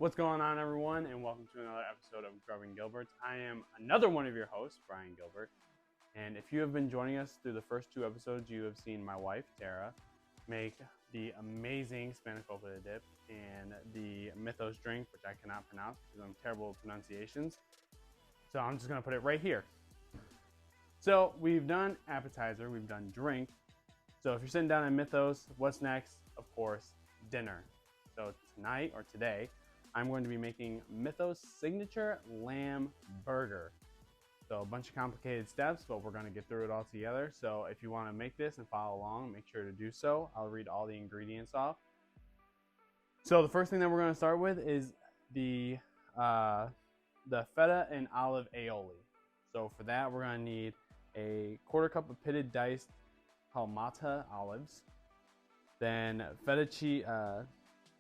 What's going on, everyone, and welcome to another episode of Grubbing Gilbert. I am another one of your hosts, Brian Gilbert, and if you have been joining us through the first two episodes, you have seen my wife, Tara, make the amazing spanakopita dip and the Mythos drink, which I cannot pronounce because I'm terrible at pronunciations. So I'm just going to put it right here. So we've done appetizer, we've done drink. So if you're sitting down at Mythos, what's next? Of course, dinner. So tonight or today, I'm going to be making Mythos signature lamb burger. So a bunch of complicated steps, but we're going to get through it all together. So if you want to make this and follow along, make sure to do so. I'll read all the ingredients off. So the first thing that we're going to start with is the feta and olive aioli. So for that, we're going to need a quarter cup of pitted diced palmata olives, then feta cheese,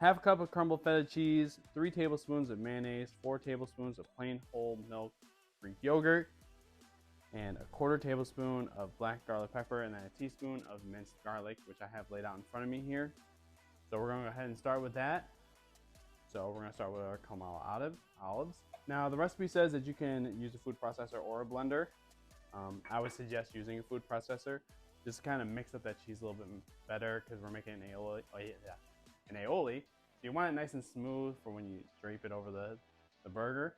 half a cup of crumbled feta cheese, 3 tablespoons of mayonnaise, 4 tablespoons of plain whole milk Greek yogurt, and a quarter tablespoon of black garlic pepper, and then a teaspoon of minced garlic, which I have laid out in front of me here. So we're going to go ahead and start with that. So we're going to start with our Kamala olives. Now the recipe says that you can use a food processor or a blender. I would suggest using a food processor just to kind of mix up that cheese a little bit better because we're making an aioli. An aioli. So you want it nice and smooth for when you drape it over the burger.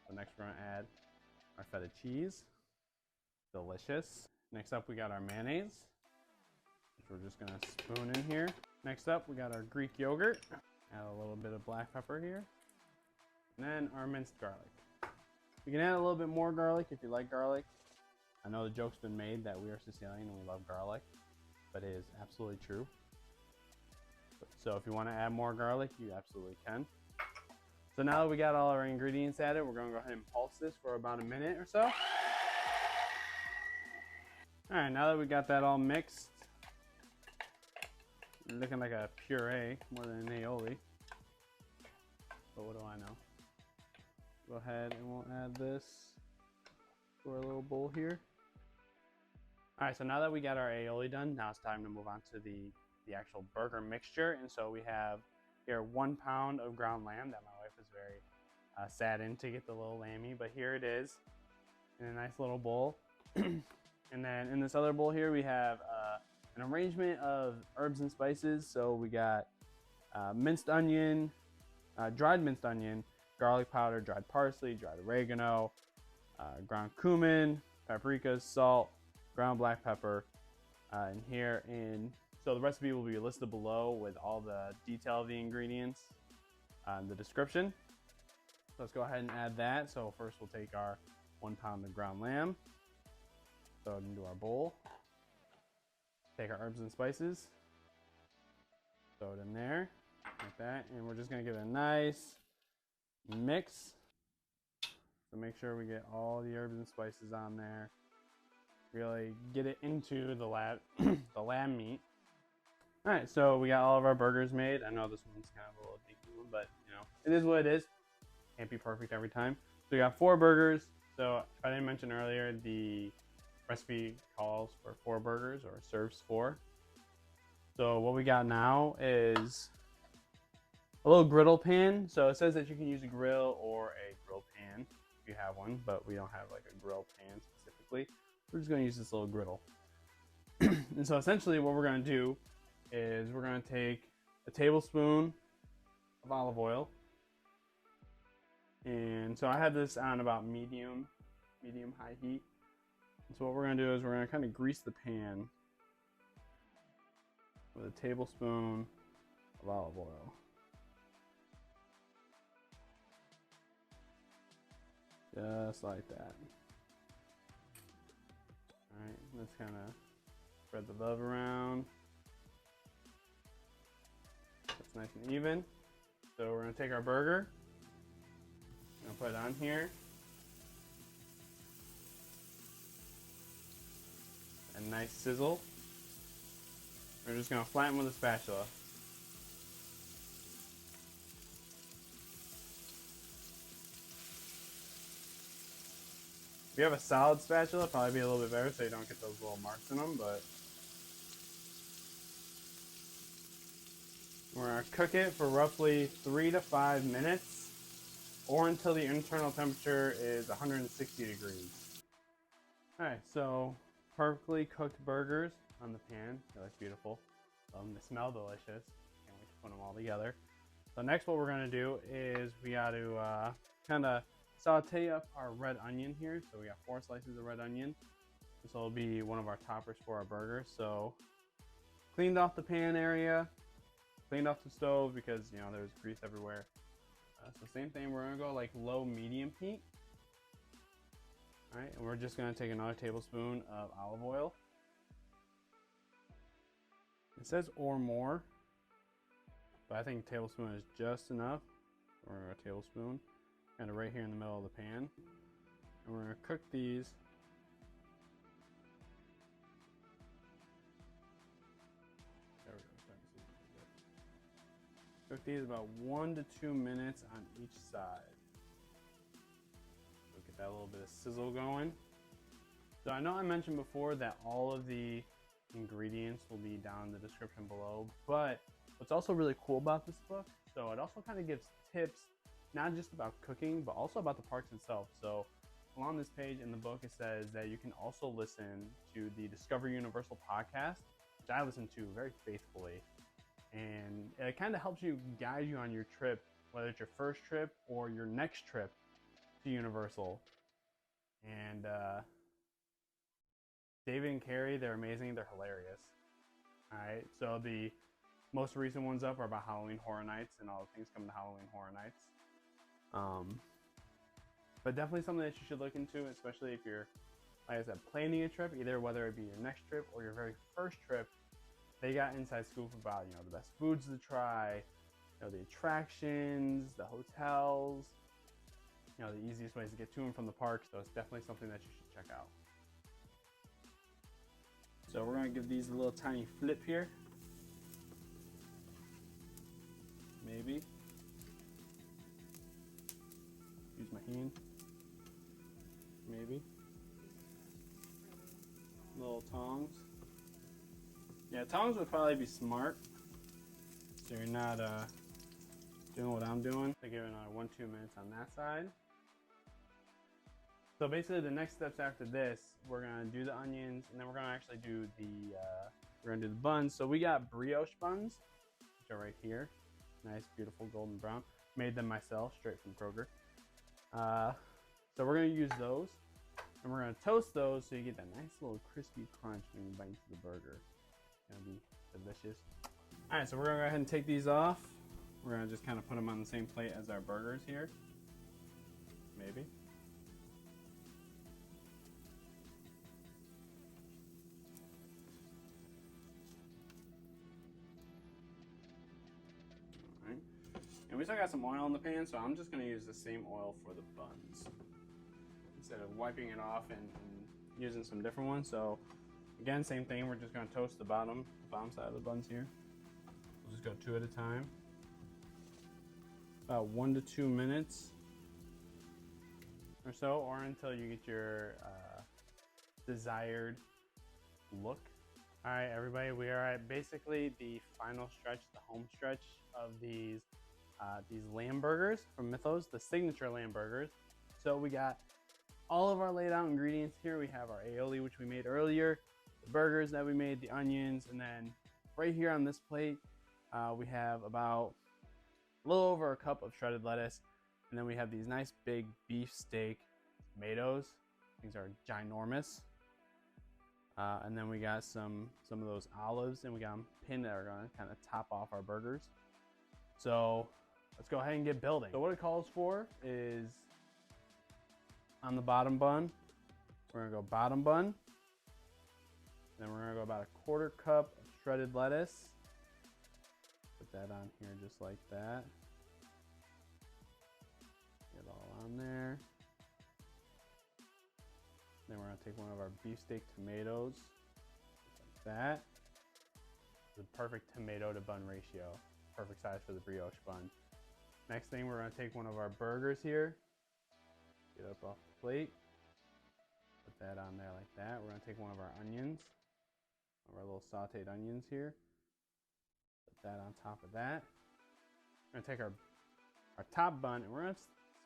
So next we're going to add our feta cheese. Delicious. Next up we got our mayonnaise, which we're just going to spoon in here. Next up we got our Greek yogurt. Add a little bit of black pepper here. And then our minced garlic. You can add a little bit more garlic if you like garlic. I know the joke's been made that we are Sicilian and we love garlic, but it is absolutely true. So if you want to add more garlic, you absolutely can. So now that we got all our ingredients added, we're going to go ahead and pulse this for about a minute or so. Alright, now that we got that all mixed, looking like a puree more than an aioli. But what do I know? Go ahead and we'll add this to our little bowl here. Alright, so now that we got our aioli done, now it's time to move on to the actual burger mixture. And so we have here 1 pound of ground lamb that my wife was very saddened to get the little lammy, but here it is in a nice little bowl. And then in this other bowl here we have an arrangement of herbs and spices. So we got minced onion, dried minced onion, garlic powder, dried parsley, dried oregano, ground cumin, paprika, salt, ground black pepper, and here so the recipe will be listed below with all the detail of the ingredients in the description. So let's go ahead and add that. So first we'll take our 1 pound of ground lamb, throw it into our bowl, take our herbs and spices, throw it in there like that, and we're just going to give it a nice mix. So make sure we get all the herbs and spices on there, really get it into the lamb meat. All right, so we got all of our burgers made. I know this one's kind of a little dinky one, but you know, it is what it is. Can't be perfect every time. So we got 4 burgers. So if I didn't mention earlier, the recipe calls for 4 burgers or serves 4. So what we got now is a little griddle pan. So it says that you can use a grill or a grill pan if you have one, but we don't have like a grill pan specifically. We're just going to use this little griddle. And so essentially what we're going to do is we're going to take a tablespoon of olive oil. And so I have this on about medium high heat. And so what we're going to do is we're going to kind of grease the pan with a tablespoon of olive oil. Just like that. Alright, let's kind of spread the love around. That's nice and even. So we're going to take our burger and put it on here. A nice sizzle. We're just going to flatten with a spatula. If you have a solid spatula, it'll probably be a little bit better so you don't get those little marks in them, but We're going to cook it for roughly 3 to 5 minutes or until the internal temperature is 160 degrees. Alright, so perfectly cooked burgers on the pan. They look beautiful. They smell delicious. Can't wait to put them all together. So next what we're going to do is we got to kind of saute up our red onion here. So we got 4 slices of red onion. This will be one of our toppers for our burgers. So cleaned off the pan area, cleaned off the stove because, you know, there's grease everywhere. So same thing, we're gonna go like low medium heat. All right, and we're just gonna take another tablespoon of olive oil. It says or more, but I think a tablespoon is just enough. We're gonna go a tablespoon, kind of right here in the middle of the pan. And we're gonna cook these. Cook these about 1 to 2 minutes on each side. So get that little bit of sizzle going. So I know I mentioned before that all of the ingredients will be down in the description below, but what's also really cool about this book, so it also kind of gives tips, not just about cooking, but also about the parks itself. So along this page in the book, it says that you can also listen to the Discover Universal podcast, which I listen to very faithfully. And it kind of helps you guide you on your trip, whether it's your first trip or your next trip to Universal. And David and Carrie, they're amazing. They're hilarious. All right. So the most recent ones up are about Halloween Horror Nights and all the things coming to Halloween Horror Nights. But definitely something that you should look into, especially if you're, like I said, planning a trip, either whether it be your next trip or your very first trip. They got inside scoop about, you know, the best foods to try, you know, the attractions, the hotels, you know, the easiest ways to get to and from the park. So it's definitely something that you should check out. So we're going to give these a little tiny flip here. Maybe. Use my hand. Maybe. Little tongs. Yeah, tongs would probably be smart, so you're not doing what I'm doing. So give it another 1-2 minutes on that side. So basically the next steps after this, we're gonna do the onions, and then we're gonna actually do the buns. So we got brioche buns, which are right here. Nice, beautiful golden brown. Made them myself, straight from Kroger. So we're gonna use those, and we're gonna toast those so you get that nice little crispy crunch when you bite into the burger. Gonna be delicious. All right, so we're gonna go ahead and take these off. We're gonna just kind of put them on the same plate as our burgers here. Maybe. All right. And we still got some oil in the pan, so I'm just gonna use the same oil for the buns instead of wiping it off and using some different ones. So again, same thing. We're just going to toast the bottom side of the buns here. We'll just go 2 at a time. About 1 to 2 minutes or so, or until you get your desired look. All right, everybody, we are at basically the final stretch, the home stretch of these lamb burgers from Mythos, the signature lamb burgers. So we got all of our laid out ingredients here. We have our aioli, which we made earlier, the burgers that we made, the onions, and then right here on this plate, we have about a little over a cup of shredded lettuce, and then we have these nice big beef steak tomatoes. These are ginormous. And then we got some of those olives, and we got them pinned that are going to kind of top off our burgers. So let's go ahead and get building. So what it calls for is on the bottom bun, we're going to go bottom bun. Then we're going to go about a 1/4 cup of shredded lettuce. Put that on here just like that. Get it all on there. Then we're going to take one of our beefsteak tomatoes, just like that. The perfect tomato to bun ratio. Perfect size for the brioche bun. Next thing, we're going to take one of our burgers here. Get up off the plate. Put that on there like that. We're going to take one of our onions, one of our little sauteed onions here. Put That on top of that. We're gonna take our top bun and we're gonna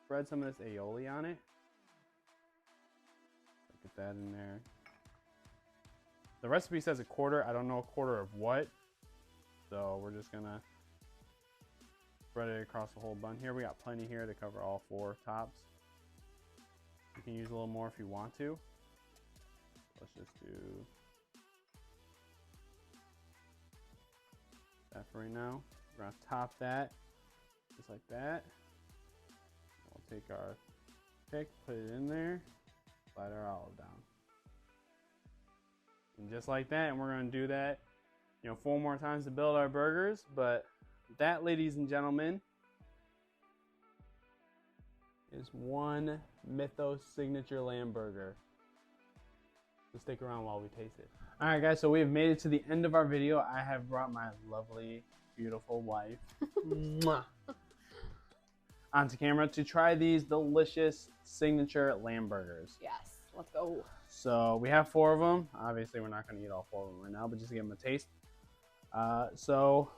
spread some of this aioli on it. Get that in there. The recipe says a quarter. I don't know a quarter of what. So we're just gonna spread it across the whole bun here. We got plenty here to cover all 4 tops. You can use a little more if you want to. Let's just do that for right now. We're gonna top that just like that. We'll take our pick, put it in there, slide our olive down. And just like that, and we're gonna do that, 4 more times to build our burgers. But that, ladies and gentlemen, is one Mythos signature lamb burger. So stick around while we taste it. All right, guys, so we have made it to the end of our video. I have brought my lovely, beautiful wife onto camera to try these delicious signature lamb burgers. Yes, let's go. So we have 4 of them. Obviously, we're not going to eat all 4 of them right now, but just to give them a taste. So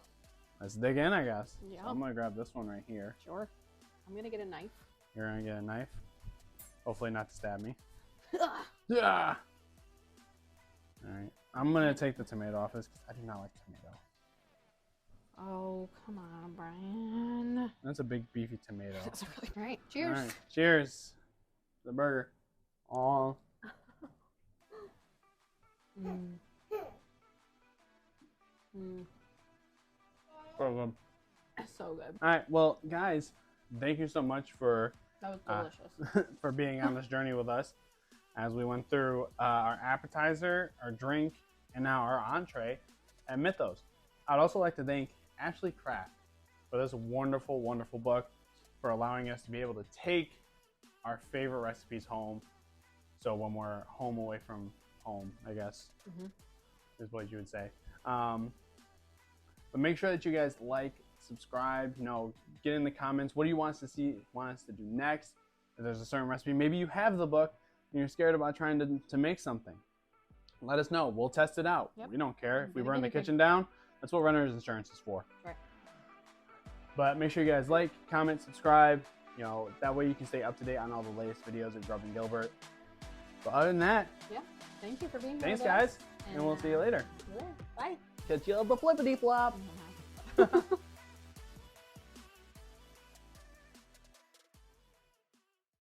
let's dig in, I guess. Yeah. So I'm going to grab this one right here. Sure. I'm going to get a knife. You're going to get a knife. Hopefully not to stab me. Yeah. All right. I'm going to take the tomato off this because I do not like tomato. Oh, come on, Brian. That's a big beefy tomato. That's really great. Cheers. All right. Cheers. The burger. Oh. So good. So good. All right. Well, guys, thank you so much for That was delicious. for being on this journey with us as we went through our appetizer, our drink, and now our entree at Mythos. I'd also like to thank Ashley Kraft for this wonderful, wonderful book, for allowing us to be able to take our favorite recipes home. So when we're home away from home, I guess, is what you would say. But make sure that you guys like, subscribe, get in the comments. What do you want us to see, want us to do next? If there's a certain recipe, maybe you have the book and you're scared about trying to make something. Let us know. We'll test it out. Yep. We don't care. If we burn the kitchen down, that's what renter's insurance is for. Right. But make sure you guys like, comment, subscribe. That way you can stay up to date on all the latest videos at Grubbing Gilbert. But other than that, Yeah. Thank you for being here. thanks, guys. And we'll see you later. Bye. Catch you on the flippity flop.